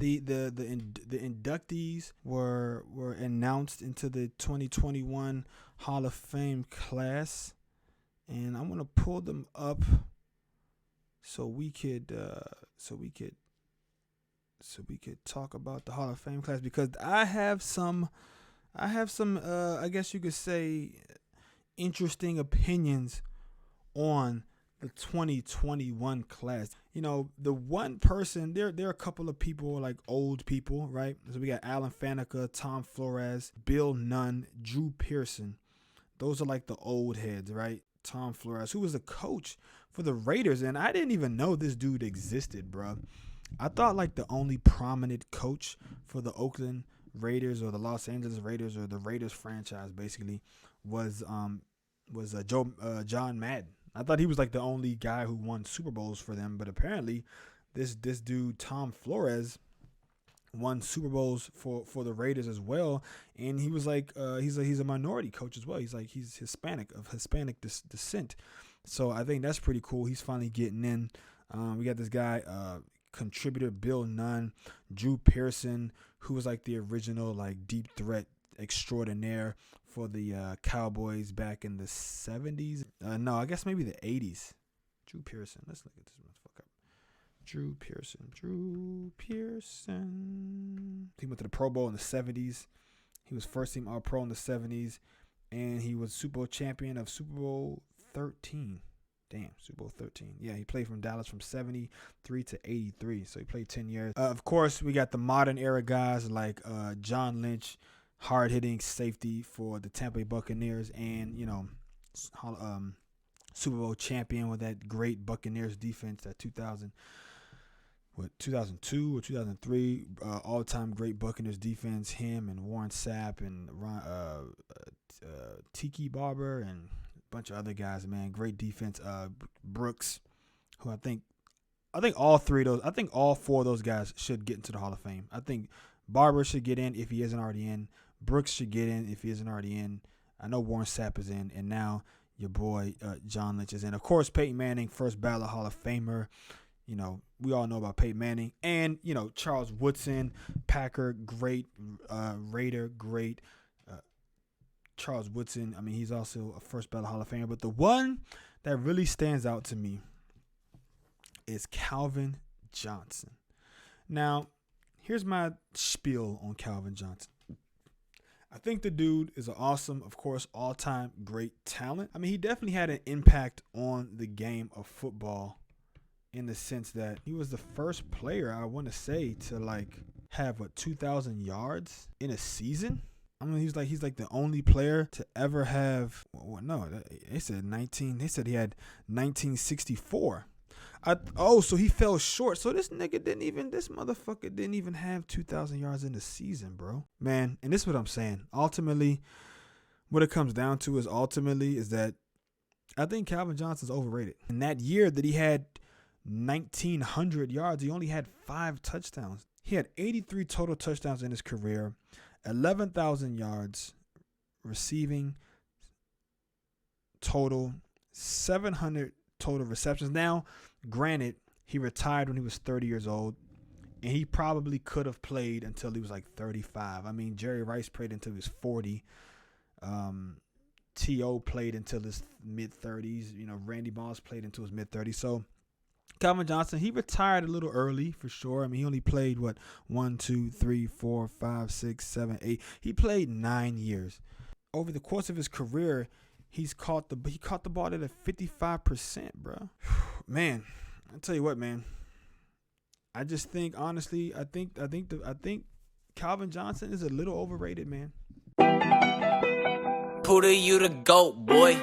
The inductees were announced into the 2021 Hall of Fame class, and I'm gonna pull them up so we could talk about the Hall of Fame class, because I have some I guess you could say interesting opinions on the 2021 class. You know, the one person, there are a couple of people, like old people, right? So we got Alan Faneca, Tom Flores, Bill Nunn, Drew Pearson. Those are like the old heads, right? Tom Flores, who was the coach for the Raiders, and I didn't even know this dude existed, bro. I thought like the only prominent coach for the Oakland Raiders or the Los Angeles Raiders or the Raiders franchise basically was John Madden. I thought he was like the only guy who won Super Bowls for them, but apparently this dude Tom Flores won Super Bowls for the Raiders as well, and he was like he's a minority coach as well. He's Hispanic, of Hispanic descent, so I think that's pretty cool. He's finally getting in. We got this guy contributor Bill Nunn, Drew Pearson, who was like the original like deep threat extraordinaire for the Cowboys back in the 70s. No, I guess maybe the 80s. Drew Pearson. Let's look at this motherfucker. Drew Pearson. He went to the Pro Bowl in the 70s. He was first team All-Pro in the 70s. And he was Super Bowl champion of Super Bowl 13. Damn, Super Bowl 13. Yeah, he played from Dallas from 73 to 83. So he played 10 years. Of course, we got the modern era guys like John Lynch, hard-hitting safety for the Tampa Bay Buccaneers, and, you know, Super Bowl champion with that great Buccaneers defense, that 2002 or 2003 all-time great Buccaneers defense. Him and Warren Sapp and Tiki Barber and bunch of other guys, man. Great defense. Brooks, who I think all four of those guys should get into the Hall of Fame. I think Barber should get in if he isn't already in. Brooks should get in if he isn't already in. I know Warren Sapp is in, and now your boy John Lynch is in. Of course, Peyton Manning, first ballot Hall of Famer. You know, we all know about Peyton Manning, and you know Charles Woodson, Packer, great, Raider, great. Charles Woodson, I mean, he's also a first ballot Hall of Famer. But the one that really stands out to me is Calvin Johnson. Now, here's my spiel on Calvin Johnson. I think the dude is an awesome, of course, all-time great talent. I mean, he definitely had an impact on the game of football in the sense that he was the first player, I want to say, to like have 2,000 yards in a season. I mean, he's like the only player to ever have. Well, no, they said 19. They said he had 1964. So he fell short. So this motherfucker didn't even have 2,000 yards in the season, bro. Man, and this is what I'm saying. Ultimately, what it comes down to is that I think Calvin Johnson's overrated. In that year that he had 1,900 yards, he only had 5 touchdowns. He had 83 total touchdowns in his career, 11,000 yards receiving total, 700 total receptions. Now, granted, he retired when he was 30 years old, and he probably could have played until he was like 35. I mean, Jerry Rice played until he was 40. T.O. played until his mid-30s. You know, Randy Moss played until his mid-30s. So, Calvin Johnson, he retired a little early for sure. I mean, he only played 1, 2, 3, 4, 5, 6, 7, 8. He played 9 years. Over the course of his career, he caught the ball at a 55%, bro. Man, I tell you what, man. I just think honestly, I think Calvin Johnson is a little overrated, man. Puda, you the GOAT, boy.